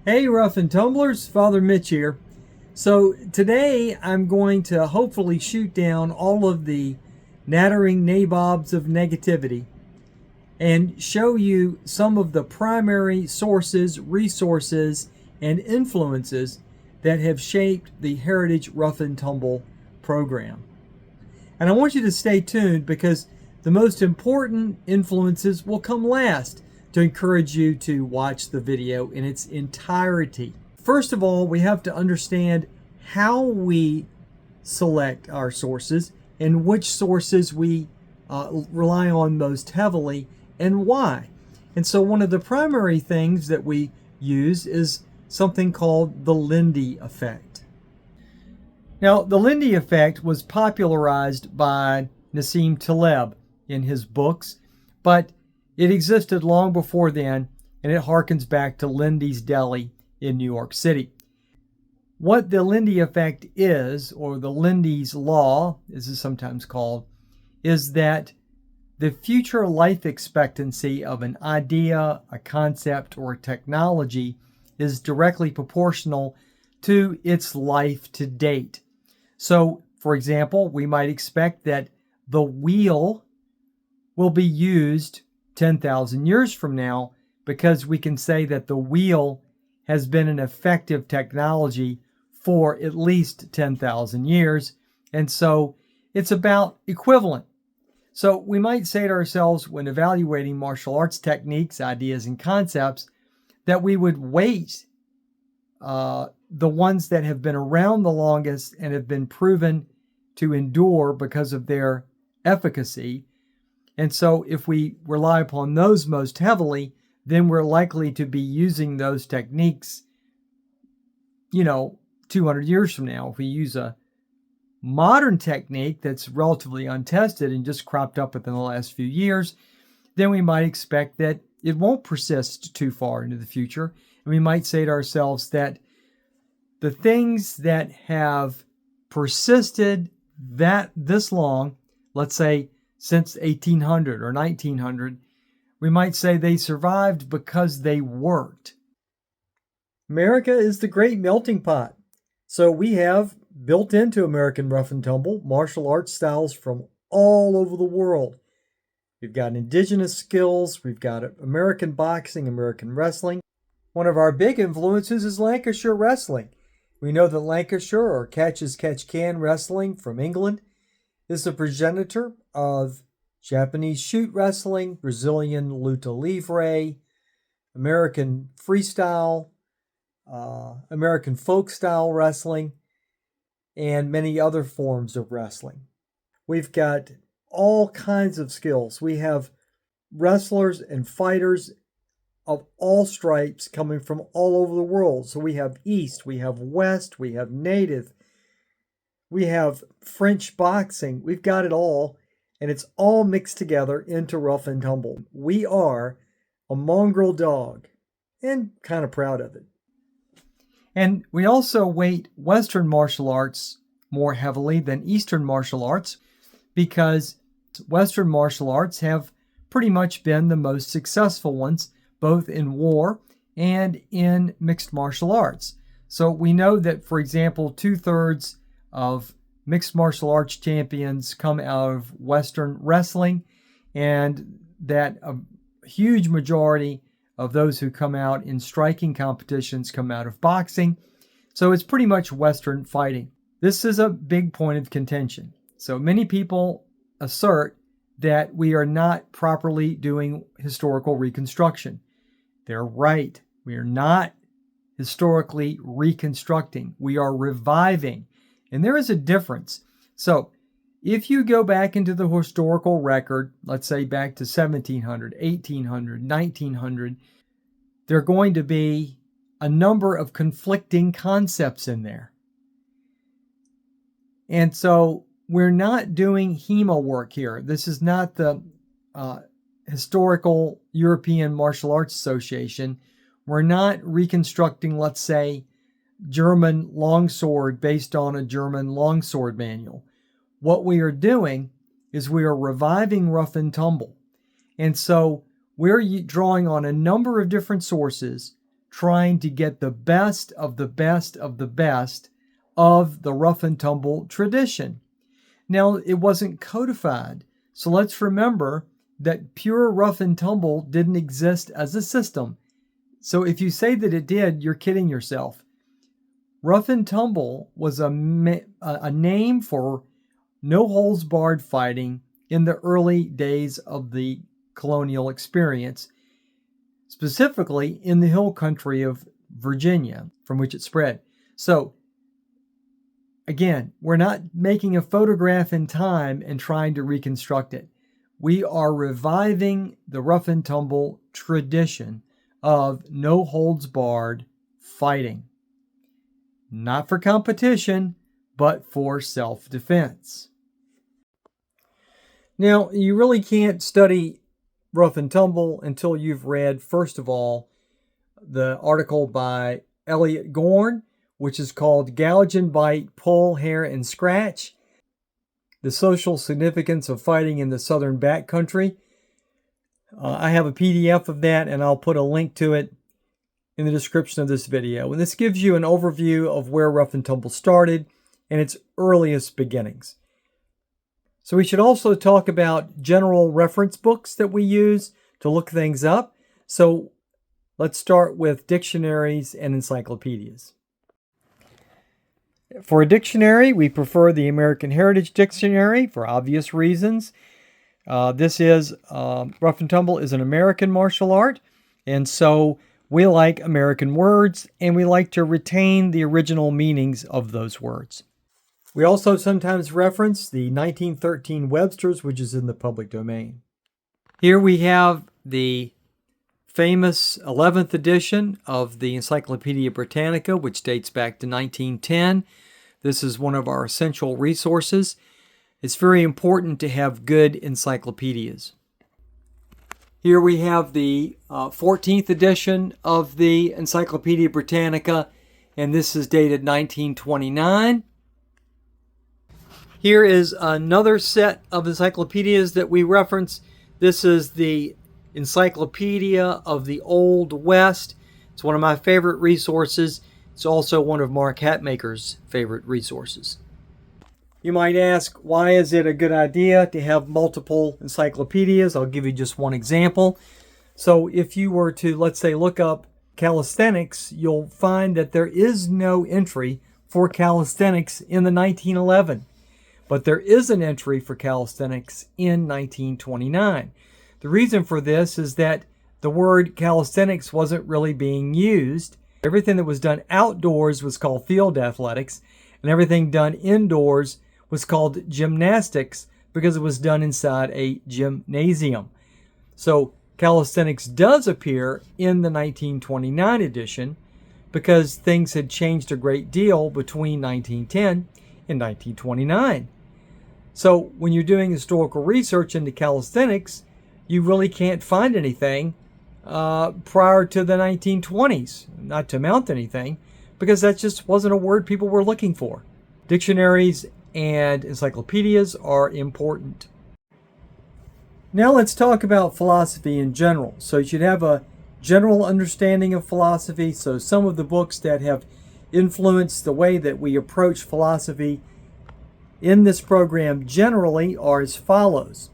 Hey, Rough and Tumblers, Father Mitch here. So today I'm going to hopefully shoot down all of the nattering nabobs of negativity and show you some of the primary sources, resources, and influences that have shaped the Heritage Rough and Tumble program. And I want you to stay tuned because the most important influences will come last to encourage you to watch the video in its entirety. First of all, we have to understand how we select our sources and which sources we rely on most heavily and why. And so one of the primary things that we use is something called the Lindy effect. Now, the Lindy effect was popularized by Nassim Taleb in his books, but it existed long before then, and it harkens back to Lindy's Deli in New York City. What the Lindy effect is, or the Lindy's law, as it's sometimes called, is that the future life expectancy of an idea, a concept, or a technology is directly proportional to its life to date. So, for example, we might expect that the wheel will be used 10,000 years from now because we can say that the wheel has been an effective technology for at least 10,000 years. And so it's about equivalent. So we might say to ourselves when evaluating martial arts techniques, ideas, and concepts that we would weight the ones that have been around the longest and have been proven to endure because of their efficacy. And so if we rely upon those most heavily, then we're likely to be using those techniques, 200 years from now. If we use a modern technique that's relatively untested and just cropped up within the last few years, then we might expect that it won't persist too far into the future. And we might say to ourselves that the things that have persisted this long, let's say since 1800 or 1900, we might say they survived because they worked. America is the great melting pot. So we have built into American Rough and Tumble martial arts styles from all over the world. We've got indigenous skills, we've got American boxing, American wrestling. One of our big influences is Lancashire wrestling. We know that Lancashire, or catch-as-catch-can wrestling from England, is the progenitor of Japanese shoot wrestling, Brazilian luta livre, American freestyle, American folk style wrestling, and many other forms of wrestling. We've got all kinds of skills. We have wrestlers and fighters of all stripes coming from all over the world. So we have East, we have West, we have Native, we have French boxing. We've got it all, and it's all mixed together into Rough and Tumble. We are a mongrel dog, and kind of proud of it. And we also weight Western martial arts more heavily than Eastern martial arts because Western martial arts have pretty much been the most successful ones, both in war and in mixed martial arts. So we know that, for example, 2/3 of mixed martial arts champions come out of Western wrestling, and that a huge majority of those who come out in striking competitions come out of boxing. So it's pretty much Western fighting. This is a big point of contention. So many people assert that we are not properly doing historical reconstruction. They're right. We are not historically reconstructing. We are reviving. And there is a difference. So if you go back into the historical record, let's say back to 1700, 1800, 1900, there are going to be a number of conflicting concepts in there. And so we're not doing HEMA work here. This is not the Historical European Martial Arts Association. We're not reconstructing, let's say, German longsword based on a German longsword manual. What we are doing is we are reviving Rough and Tumble. And so we're drawing on a number of different sources, trying to get the best of the best of the best of the rough and tumble tradition. Now, it wasn't codified, so let's remember that pure rough and tumble didn't exist as a system. So if you say that it did, you're kidding yourself. Rough and tumble was a name for no-holds-barred fighting in the early days of the colonial experience, specifically in the hill country of Virginia, from which it spread. So, again, we're not making a photograph in time and trying to reconstruct it. We are reviving the rough and tumble tradition of no-holds-barred fighting. Not for competition, but for self-defense. Now, you really can't study rough and tumble until you've read, first of all, the article by Elliot Gorn, which is called Gouge and Bite, Pull, Hair, and Scratch: The Social Significance of Fighting in the Southern Backcountry. I have a PDF of that, and I'll put a link to it in the description of this video. And this gives you an overview of where rough and tumble started and its earliest beginnings. So we should also talk about general reference books that we use to look things up. So let's start with dictionaries and encyclopedias. For a dictionary, we prefer the American Heritage Dictionary for obvious reasons. Rough and tumble is an American martial art, and so we like American words, and we like to retain the original meanings of those words. We also sometimes reference the 1913 Webster's, which is in the public domain. Here we have the famous 11th edition of the Encyclopedia Britannica, which dates back to 1910. This is one of our essential resources. It's very important to have good encyclopedias. Here we have the 14th edition of the Encyclopedia Britannica, and this is dated 1929. Here is another set of encyclopedias that we reference. This is the Encyclopedia of the Old West. It's one of my favorite resources. It's also one of Mark Hatmaker's favorite resources. You might ask, why is it a good idea to have multiple encyclopedias? I'll give you just one example. So if you were to, let's say, look up calisthenics, you'll find that there is no entry for calisthenics in the 1911. But there is an entry for calisthenics in 1929. The reason for this is that the word calisthenics wasn't really being used. Everything that was done outdoors was called field athletics, and everything done indoors was called gymnastics because it was done inside a gymnasium. So calisthenics does appear in the 1929 edition because things had changed a great deal between 1910 and 1929. So when you're doing historical research into calisthenics, you really can't find anything prior to the 1920s, not to mount anything, because that just wasn't a word people were looking for. Dictionaries and encyclopedias are important. Now let's talk about philosophy in general. So you should have a general understanding of philosophy. So some of the books that have influenced the way that we approach philosophy in this program generally are as follows.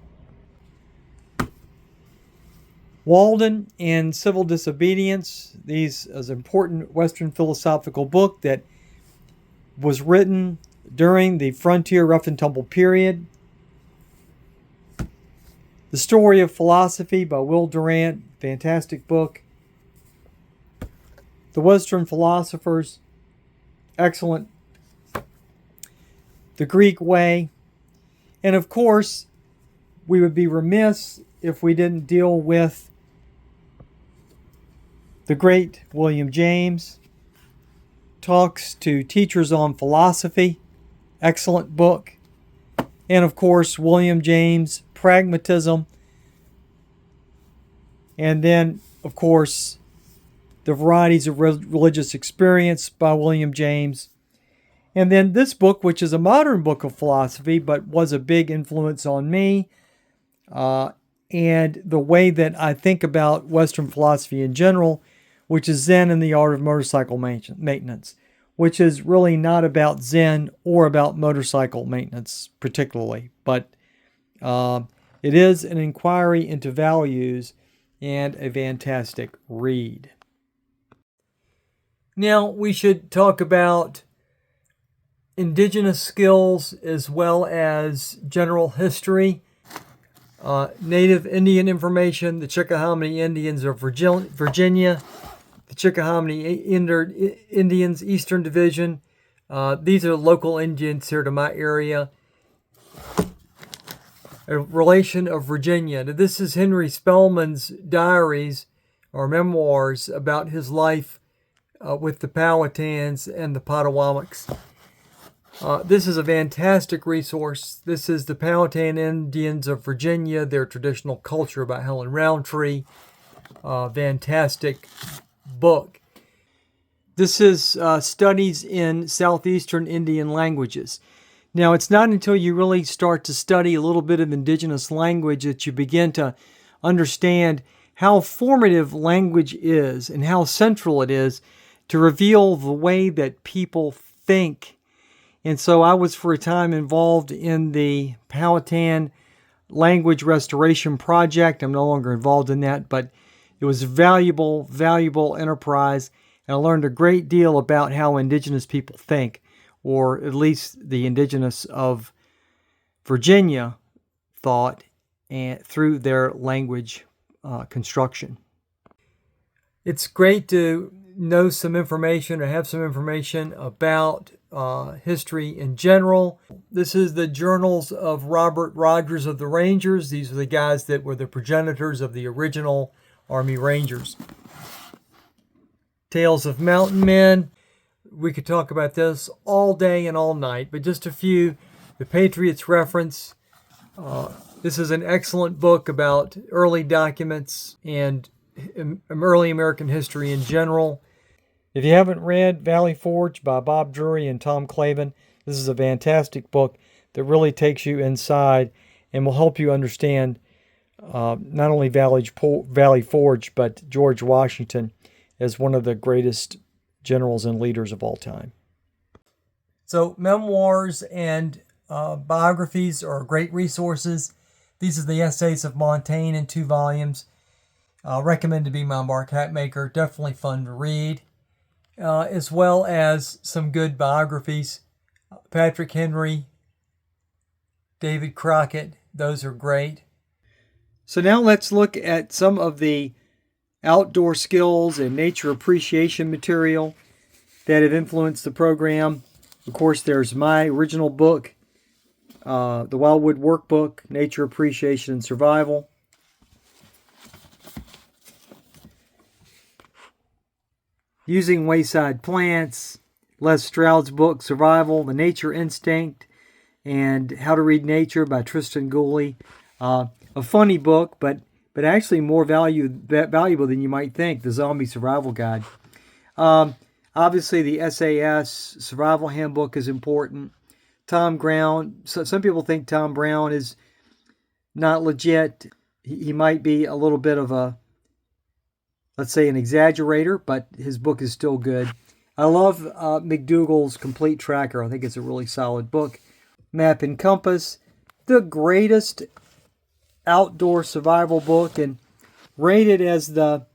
Walden and Civil Disobedience. These is an important Western philosophical book that was written during the frontier rough and tumble period. The Story of Philosophy by Will Durant, fantastic book. The Western Philosophers, excellent. The Greek Way. And of course, we would be remiss if we didn't deal with the great William James. Talks to Teachers on Philosophy, excellent book. And of course, William James, Pragmatism. And then, of course, The Varieties of Religious Experience by William James. And then this book, which is a modern book of philosophy, but was a big influence on me, and the way that I think about Western philosophy in general, which is Zen and the Art of Motorcycle Maintenance, which is really not about Zen or about motorcycle maintenance particularly, but it is an inquiry into values and a fantastic read. Now we should talk about indigenous skills as well as general history. Native Indian information, the Chickahominy Indians of Virginia, the Chickahominy Indians, Eastern Division. These are local Indians here to my area. A relation of Virginia. Now, this is Henry Spellman's diaries or memoirs about his life with the Powhatans and the Potawatomis. This is a fantastic resource. This is the Powhatan Indians of Virginia, their traditional culture by Helen Roundtree. Fantastic book. This is Studies in Southeastern Indian Languages. Now, it's not until you really start to study a little bit of indigenous language that you begin to understand how formative language is and how central it is to reveal the way that people think. And so I was for a time involved in the Powhatan Language Restoration Project. I'm no longer involved in that, but it was a valuable enterprise, and I learned a great deal about how indigenous people think, or at least the indigenous of Virginia thought, and through their language construction. It's great to know some information or have some information about history in general. This is the journals of Robert Rogers of the Rangers. These are the guys that were the progenitors of the original Army Rangers. Tales of Mountain Men. We could talk about this all day and all night, but just a few. The Patriots Reference. This is an excellent book about early documents and early American history in general. If you haven't read Valley Forge by Bob Drury and Tom Clavin, this is a fantastic book that really takes you inside and will help you understand not only Valley Forge, but George Washington as one of the greatest generals and leaders of all time. So memoirs and biographies are great resources. These are the essays of Montaigne in 2 volumes. Recommended by Mark Hatmaker. Definitely fun to read. As well as some good biographies. Patrick Henry, David Crockett, those are great. So now let's look at some of the outdoor skills and nature appreciation material that have influenced the program. Of course, there's my original book, the Wildwood Workbook, Nature Appreciation and Survival. Using Wayside Plants, Les Stroud's book, Survival, The Nature Instinct, and How to Read Nature by Tristan Gooley. A funny book, but actually more valuable than you might think, The Zombie Survival Guide. Obviously, the SAS Survival Handbook is important. Tom Brown, some people think Tom Brown is not legit. He might be a little bit of a, let's say, an exaggerator, but his book is still good. I love McDougall's Complete Tracker. I think it's a really solid book. Map and Compass, the greatest outdoor survival book and rated as the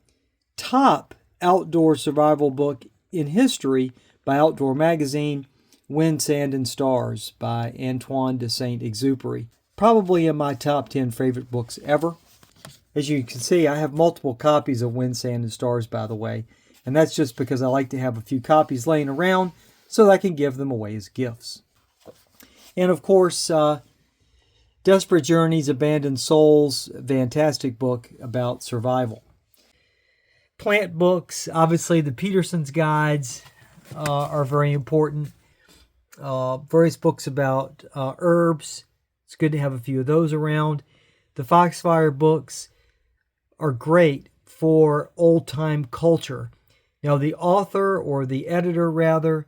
top outdoor survival book in history by Outdoor Magazine. Wind, Sand, and Stars by Antoine de Saint-Exupéry. Probably in my top 10 favorite books ever. As you can see, I have multiple copies of Wind, Sand, and Stars, by the way. And that's just because I like to have a few copies laying around so that I can give them away as gifts. And of course, Desperate Journeys, Abandoned Souls, a fantastic book about survival. Plant books, obviously the Peterson's guides are very important. Various books about herbs. It's good to have a few of those around. The Foxfire books are great for old-time culture. Now, the author, or the editor rather,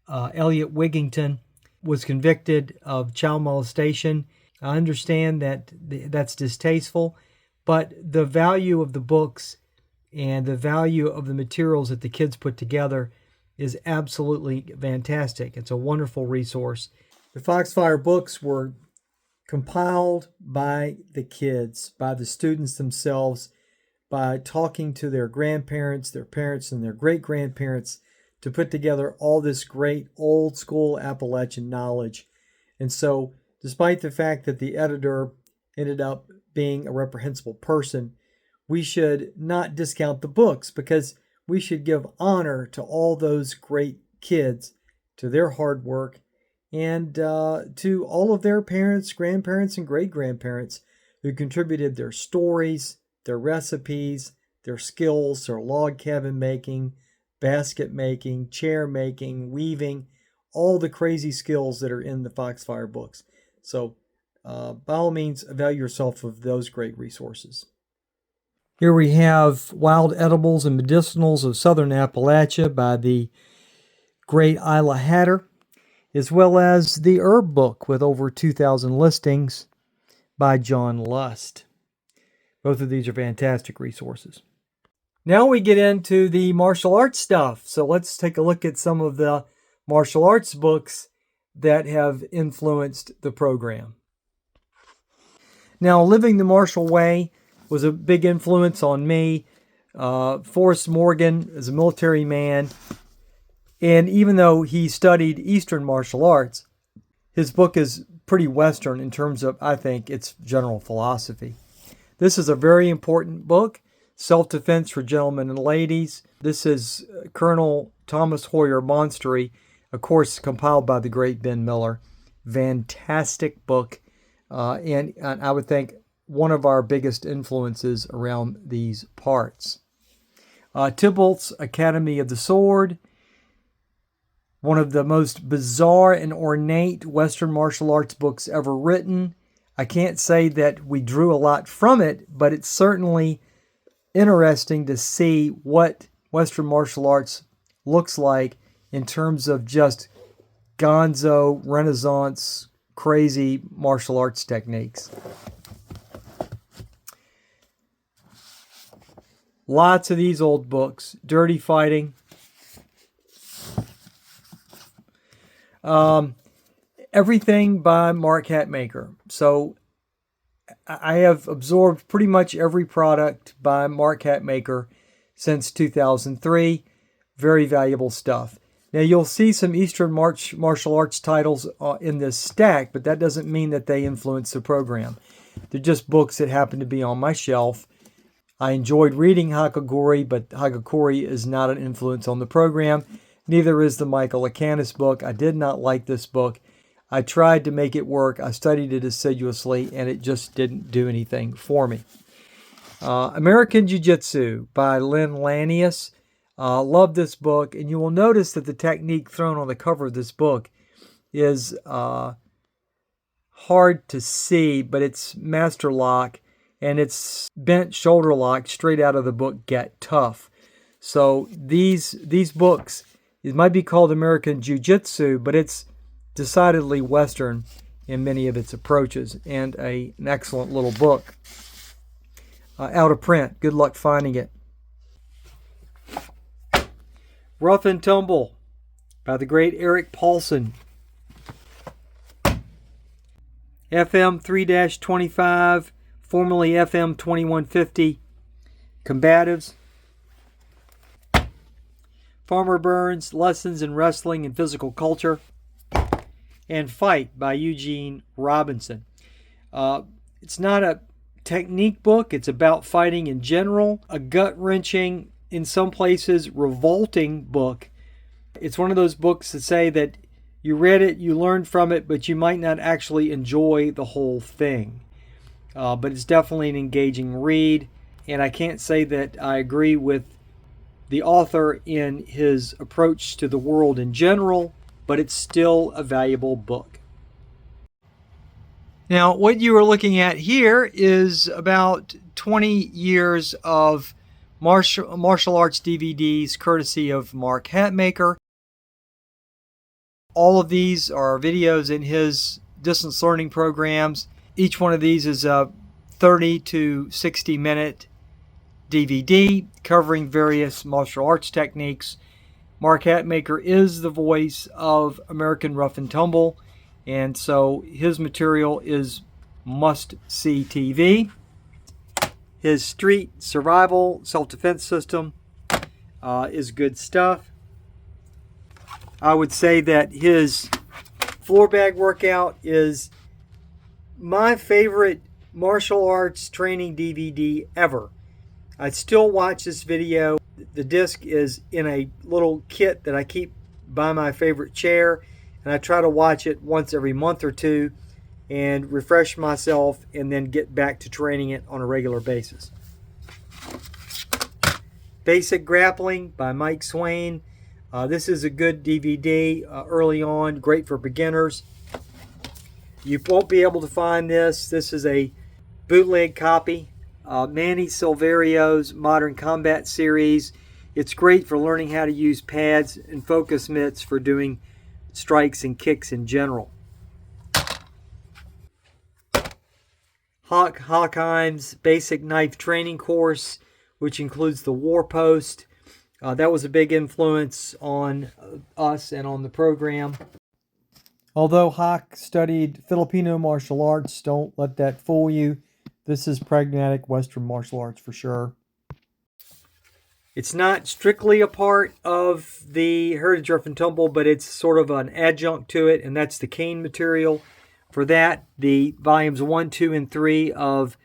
Elliot Wigington, was convicted of child molestation. I understand that that's distasteful, but the value of the books and the value of the materials that the kids put together is absolutely fantastic. It's a wonderful resource. The Foxfire books were compiled by the kids, by the students themselves, by talking to their grandparents, their parents, and their great-grandparents to put together all this great old-school Appalachian knowledge. And so, despite the fact that the editor ended up being a reprehensible person, we should not discount the books, because we should give honor to all those great kids, to their hard work, and to all of their parents, grandparents, and great-grandparents who contributed their stories, their recipes, their skills, their log cabin making, basket making, chair making, weaving, all the crazy skills that are in the Foxfire books. So by all means, avail yourself of those great resources. Here we have Wild Edibles and Medicinals of Southern Appalachia by the great Isla Hatter, as well as the Herb Book with over 2,000 listings by John Lust. Both of these are fantastic resources. Now we get into the martial arts stuff. So let's take a look at some of the martial arts books that have influenced the program. Now, Living the Martial Way was a big influence on me. Forrest Morgan is a military man, and even though he studied Eastern martial arts, his book is pretty Western in terms of, I think, its general philosophy. This is a very important book, Self-Defense for Gentlemen and Ladies. This is Colonel Thomas Hoyer Monstery, a course compiled by the great Ben Miller. Fantastic book, and I would think one of our biggest influences around these parts. Tybalt's Academy of the Sword, one of the most bizarre and ornate Western martial arts books ever written. I can't say that we drew a lot from it, but it's certainly interesting to see what Western martial arts looks like in terms of just gonzo, Renaissance, crazy martial arts techniques. Lots of these old books. Dirty Fighting. Everything by Mark Hatmaker. So I have absorbed pretty much every product by Mark Hatmaker since 2003. Very valuable stuff. Now you'll see some Eastern martial arts titles in this stack, but that doesn't mean that they influence the program. They're just books that happen to be on my shelf. I enjoyed reading Hagakure, but Hagakure is not an influence on the program. Neither is the Michael Lakanis book. I did not like this book. I tried to make it work. I studied it assiduously, and it just didn't do anything for me. American Jiu-Jitsu by Lynn Lanius. Love this book, and you will notice that the technique thrown on the cover of this book is hard to see, but it's master lock, and it's bent shoulder lock straight out of the book Get Tough. So these books, it might be called American Jiu-Jitsu, but it's decidedly Western in many of its approaches, and an excellent little book. Out of print. Good luck finding it. Rough and Tumble by the great Eric Paulson. FM 3-25, formerly FM 2150. Combatives. Farmer Burns, Lessons in Wrestling and Physical Culture. And Fight by Eugene Robinson. It's not a technique book. It's about fighting in general. A gut-wrenching, in some places, revolting book. It's one of those books that say that you read it, you learned from it, but you might not actually enjoy the whole thing. But it's definitely an engaging read, and I can't say that I agree with the author in his approach to the world in general, but it's still a valuable book. Now, what you are looking at here is about 20 years of martial arts DVDs courtesy of Mark Hatmaker. All of these are videos in his distance learning programs. Each one of these is a 30 to 60 minute DVD covering various martial arts techniques. Mark Hatmaker is the voice of American Rough and Tumble, and so his material is must-see TV. His street survival self-defense system is good stuff. I would say that his floor bag workout is my favorite martial arts training DVD ever. I still watch this video. The disc is in a little kit that I keep by my favorite chair, and I try to watch it once every month or two and refresh myself and then get back to training it on a regular basis. Basic Grappling by Mike Swain. This is a good DVD early on, great for beginners. You won't be able to find this. This is a bootleg copy. Manny Silverio's Modern Combat Series. It's great for learning how to use pads and focus mitts for doing strikes and kicks in general. Hockheim's Basic Knife Training Course, which includes the War Post. That was a big influence on us and on the program. Although Hock studied Filipino martial arts, don't let that fool you. This is pragmatic Western martial arts for sure. It's not strictly a part of the Heritage Rough and Tumble, but it's sort of an adjunct to it, and that's the cane material. For that, the volumes 1, 2, and 3 of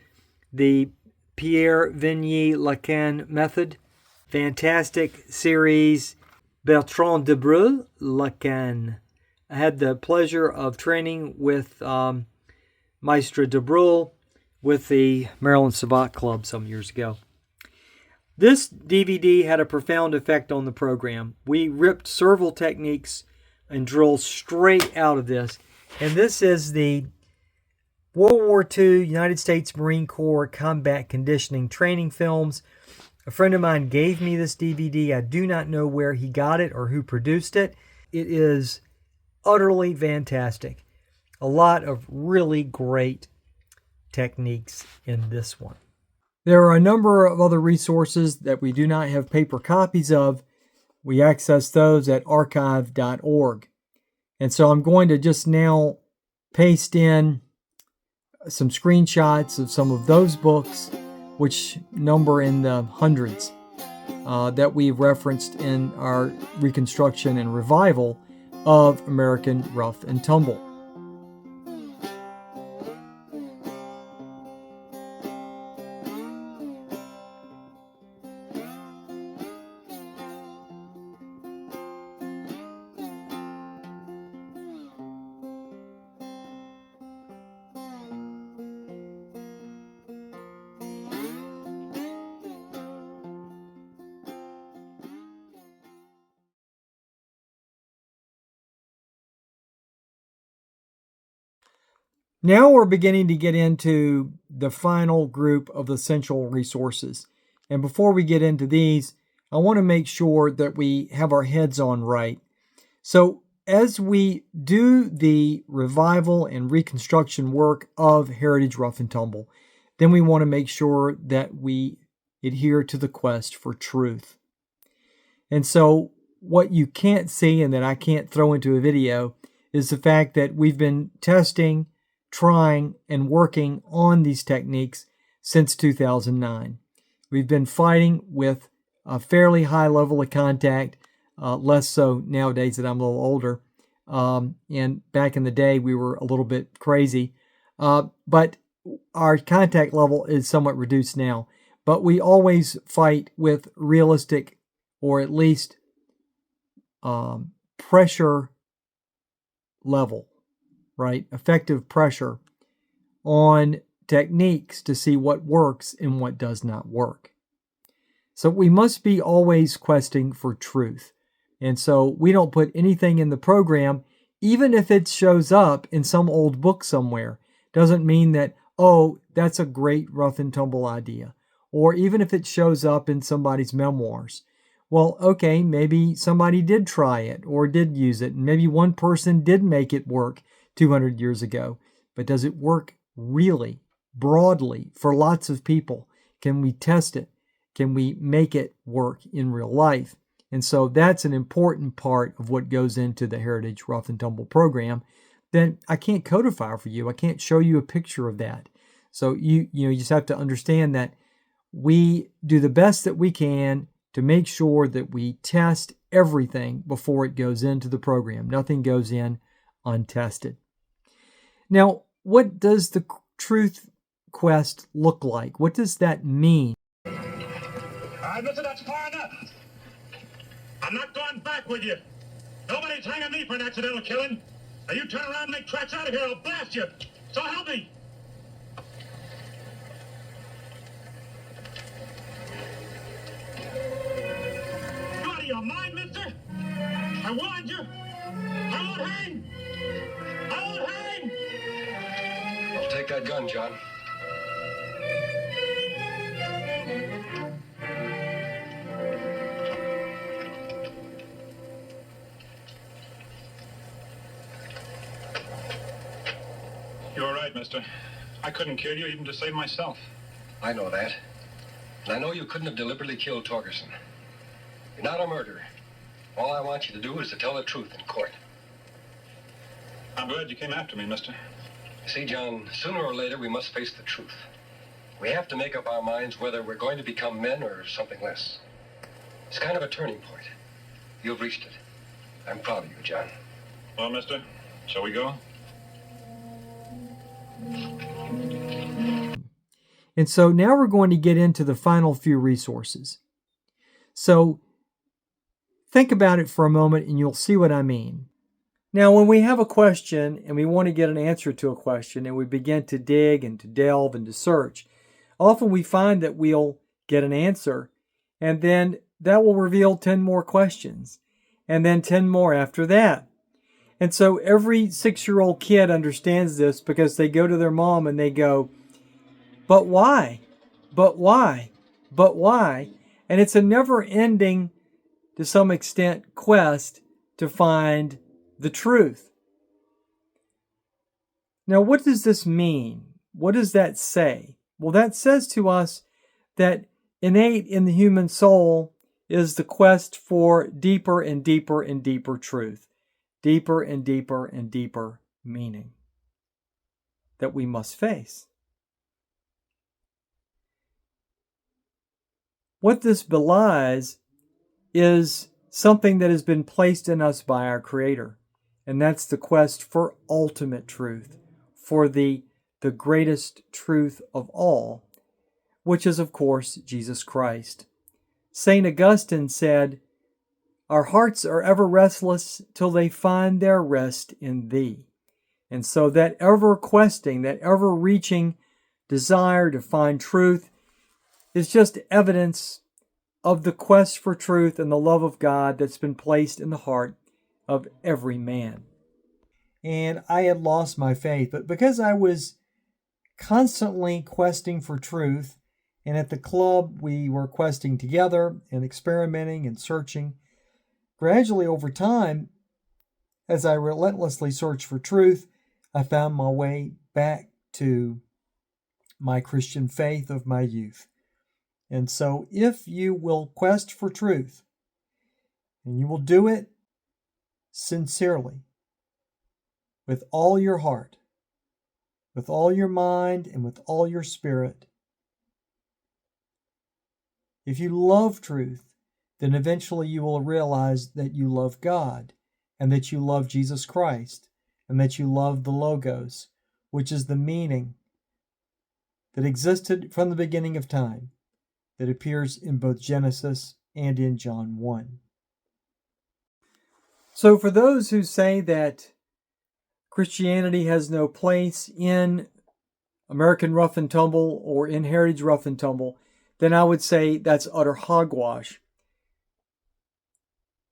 the Pierre Vigny-Lacan method. Fantastic series, Bertrand de Breuil-Lacan. I had the pleasure of training with Maestre de Breuil with the Maryland Savate Club some years ago. This DVD had a profound effect on the program. We ripped several techniques and drills straight out of this. And this is the World War II United States Marine Corps Combat Conditioning Training Films. A friend of mine gave me this DVD. I do not know where he got it or who produced it. It is utterly fantastic. A lot of really great techniques in this one. There are a number of other resources that we do not have paper copies of. We access those at archive.org. And so I'm going to just now paste in some screenshots of some of those books, which number in the hundreds, that we've referenced in our reconstruction and revival of American Rough and Tumble. Now we're beginning to get into the final group of essential resources. And before we get into these, I want to make sure that we have our heads on right. So as we do the revival and reconstruction work of Heritage Rough and Tumble, then we want to make sure that we adhere to the quest for truth. And so what you can't see and that I can't throw into a video is the fact that we've been testing, trying, and working on these techniques since 2009. We've been fighting with a fairly high level of contact, less so nowadays that I'm a little older. And back in the day, we were a little bit crazy. But our contact level is somewhat reduced now. But we always fight with realistic, or at least pressure level, right? Effective pressure on techniques to see what works and what does not work. So we must be always questing for truth. And so we don't put anything in the program, even if it shows up in some old book somewhere. Doesn't mean that, oh, that's a great rough and tumble idea. Or even if it shows up in somebody's memoirs. Well, okay, maybe somebody did try it or did use it. And maybe one person did make it work 200 years ago. But does it work really, broadly, for lots of people? Can we test it? can we make it work in real life? And so that's an important part of what goes into the Heritage Rough and Tumble program. Then I can't codify for you. I can't show you a picture of that. So you just have to understand that we do the best that we can to make sure that we test everything before it goes into the program. Nothing goes in untested. Now, what does the truth quest look like? What does that mean? All right, listen, that's far enough. I'm not going back with you. Nobody's hanging me for an accidental killing. Now you turn around and make tracks out of here, I'll blast you. So help me. You out of your mind, mister? I warned you. I won't hang. I won't hang. I'll take that gun, John. You're right, mister. I couldn't kill you even to save myself. I know that. And I know you couldn't have deliberately killed Torgerson. You're not a murderer. All I want you to do is to tell the truth in court. I'm glad you came after me, mister. You see, John, sooner or later we must face the truth. We have to make up our minds whether we're going to become men or something less. It's kind of a turning point. You've reached it. I'm proud of you, John. Well, mister, shall we go? And so now we're going to get into the final few resources. So think about it for a moment and you'll see what I mean. Now, when we have a question and we want to get an answer to a question and we begin to dig and to delve and to search, often we find that we'll get an answer and then that will reveal 10 more questions and then 10 more after that. And so every 6-year-old kid understands this because they go to their mom and they go, but why? But why? But why? And it's a never-ending, to some extent, quest to find the truth. Now, what does this mean? What does that say? Well, that says to us that innate in the human soul is the quest for deeper and deeper and deeper truth, deeper and deeper and deeper meaning that we must face. What this belies is something that has been placed in us by our Creator, and that's the quest for ultimate truth, for the greatest truth of all, which is, of course, Jesus Christ. St. Augustine said, "Our hearts are ever restless till they find their rest in Thee." And so that ever questing, that ever reaching desire to find truth is just evidence of the quest for truth and the love of God that's been placed in the heart of every man. And I had lost my faith, but because I was constantly questing for truth, and at the club we were questing together and experimenting and searching, gradually over time, as I relentlessly searched for truth, I found my way back to my Christian faith of my youth. And so if you will quest for truth, and you will do it sincerely, with all your heart, with all your mind, and with all your spirit, if you love truth, then eventually you will realize that you love God, and that you love Jesus Christ, and that you love the Logos, which is the meaning that existed from the beginning of time, that appears in both Genesis and in John 1. So for those who say that Christianity has no place in American Rough and Tumble or in Heritage Rough and Tumble, then I would say that's utter hogwash.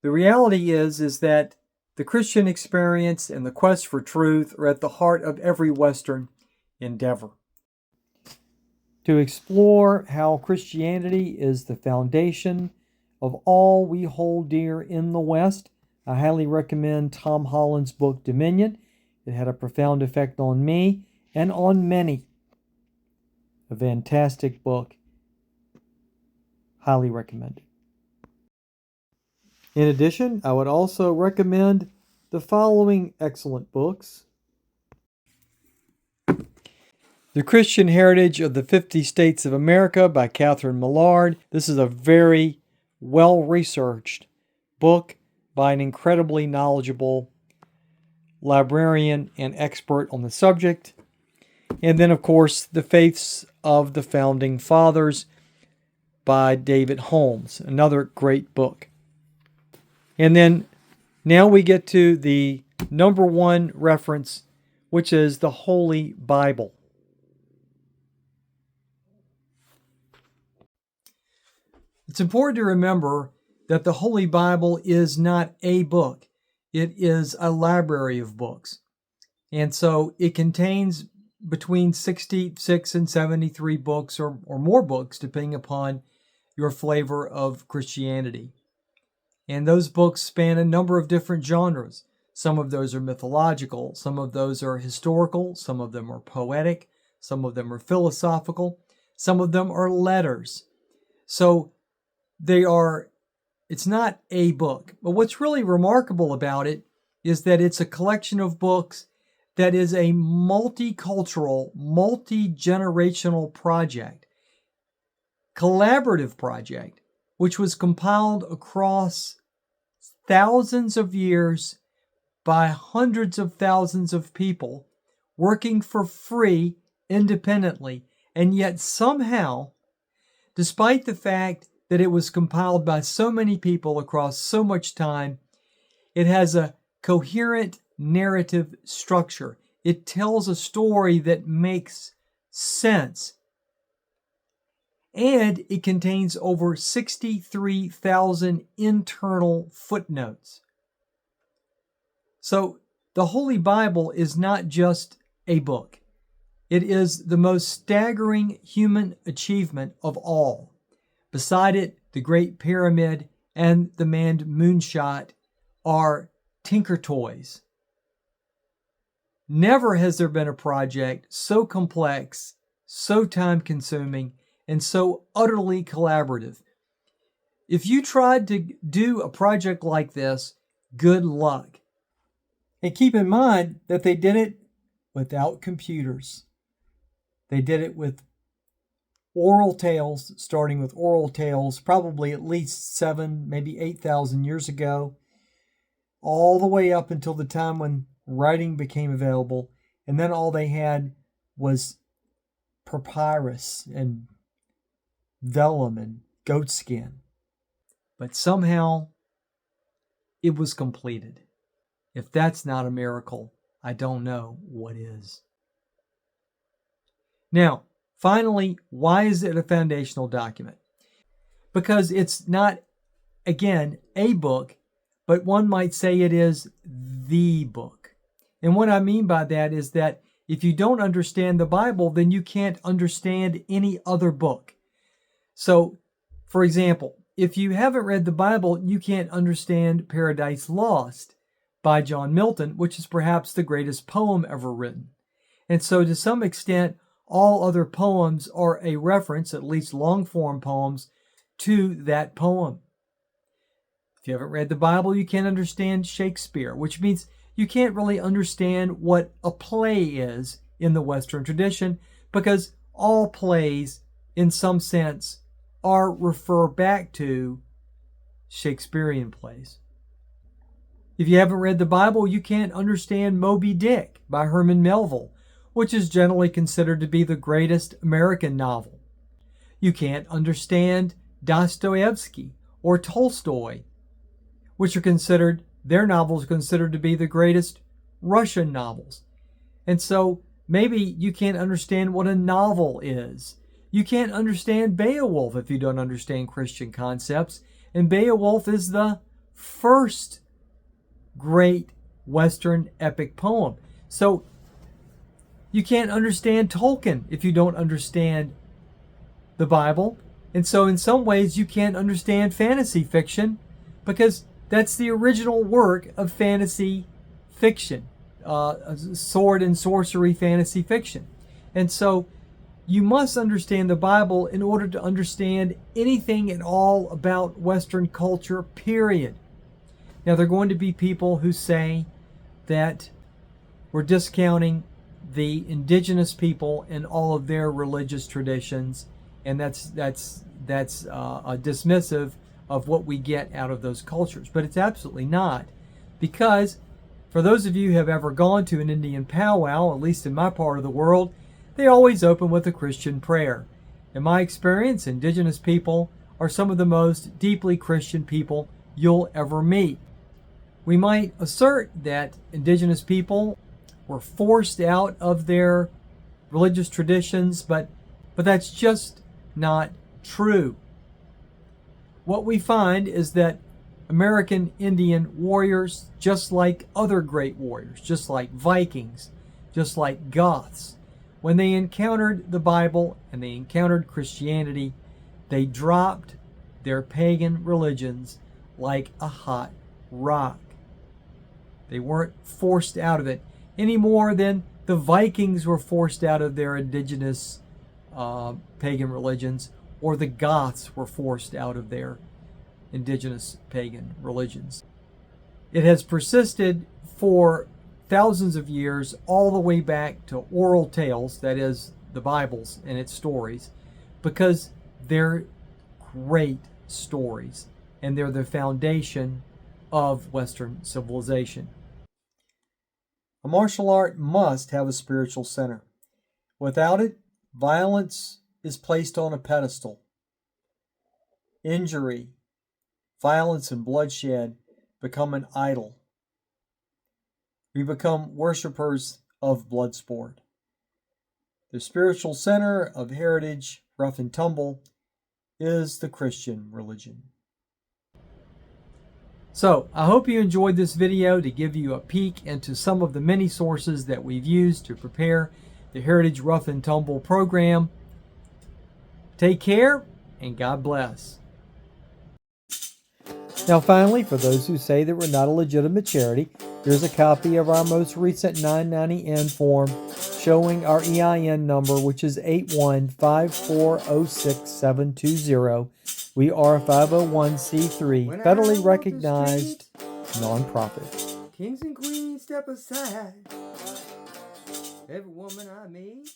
The reality is that the Christian experience and the quest for truth are at the heart of every Western endeavor. To explore how Christianity is the foundation of all we hold dear in the West, I highly recommend Tom Holland's book, Dominion. It had a profound effect on me and on many. A fantastic book. Highly recommended. In addition, I would also recommend the following excellent books. The Christian Heritage of the 50 States of America by Catherine Millard. This is a very well-researched book by an incredibly knowledgeable librarian and expert on the subject. And then, of course, The Faiths of the Founding Fathers by David Holmes, another great book. And then now we get to the number one reference, which is the Holy Bible. It's important to remember that the Holy Bible is not a book. It is a library of books. And so it contains between 66 and 73 books or more books, depending upon your flavor of Christianity. And those books span a number of different genres. Some of those are mythological, some of those are historical, some of them are poetic, some of them are philosophical, some of them are letters. So it's not a book. But what's really remarkable about it is that it's a collection of books that is a multicultural, multi-generational project, collaborative project, which was compiled across thousands of years by hundreds of thousands of people working for free independently. And yet somehow, despite the fact that it was compiled by so many people across so much time, it has a coherent narrative structure. It tells a story that makes sense. And it contains over 63,000 internal footnotes. So the Holy Bible is not just a book. It is the most staggering human achievement of all. Beside it, the Great Pyramid and the manned moonshot are tinker toys. Never has there been a project so complex, so time-consuming, and so utterly collaborative. If you tried to do a project like this, good luck. And keep in mind that they did it without computers. They did it with oral tales, starting with oral tales, probably at least 7,000, maybe 8,000 years ago, all the way up until the time when writing became available. And then all they had was papyrus and vellum and goatskin. But somehow it was completed. If that's not a miracle, I don't know what is. Now, finally, why is it a foundational document? Because it's not, again, a book, but one might say it is the book. And what I mean by that is that if you don't understand the Bible, then you can't understand any other book. So, for example, if you haven't read the Bible, you can't understand Paradise Lost by John Milton, which is perhaps the greatest poem ever written. And so to some extent, all other poems are a reference, at least long-form poems, to that poem. If you haven't read the Bible, you can't understand Shakespeare, which means you can't really understand what a play is in the Western tradition, because all plays, in some sense, refer back to Shakespearean plays. If you haven't read the Bible, you can't understand Moby Dick by Herman Melville, which is generally considered to be the greatest American novel. You can't understand Dostoevsky or Tolstoy, which are their novels considered to be the greatest Russian novels. And so maybe you can't understand what a novel is. You can't understand Beowulf if you don't understand Christian concepts. And Beowulf is the first great Western epic poem. So you can't understand Tolkien if you don't understand the Bible. And so in some ways you can't understand fantasy fiction, because that's the original work of fantasy fiction, sword and sorcery fantasy fiction. And so You must understand the Bible in order to understand anything at all about Western culture, period. Now, there are going to be people who say that we're discounting the indigenous people and all of their religious traditions, and that's dismissive of what we get out of those cultures. But it's absolutely not, because for those of you who have ever gone to an Indian powwow, at least in my part of the world, they always open with a Christian prayer. In my experience, indigenous people are some of the most deeply Christian people you'll ever meet. We might assert that indigenous people were forced out of their religious traditions, but that's just not true. What we find is that American Indian warriors, just like other great warriors, just like Vikings, just like Goths, when they encountered the Bible and they encountered Christianity, they dropped their pagan religions like a hot rock. They weren't forced out of it any more than the Vikings were forced out of their indigenous pagan religions, or the Goths were forced out of their indigenous pagan religions. It has persisted for thousands of years, all the way back to oral tales, that is, the Bibles and its stories, because they're great stories and they're the foundation of Western civilization. A martial art must have a spiritual center. Without it, violence is placed on a pedestal. Injury, violence, and bloodshed become an idol. We become worshipers of blood sport. The spiritual center of heritage, rough and tumble, is the Christian religion. So, I hope you enjoyed this video to give you a peek into some of the many sources that we've used to prepare the Heritage Rough and Tumble program. Take care, and God bless. Now finally, for those who say that we're not a legitimate charity, here's a copy of our most recent 990N form showing our EIN number, which is 815406720. We are a 501c3, federally recognized nonprofit. Kings and queens, step aside. Every woman I meet.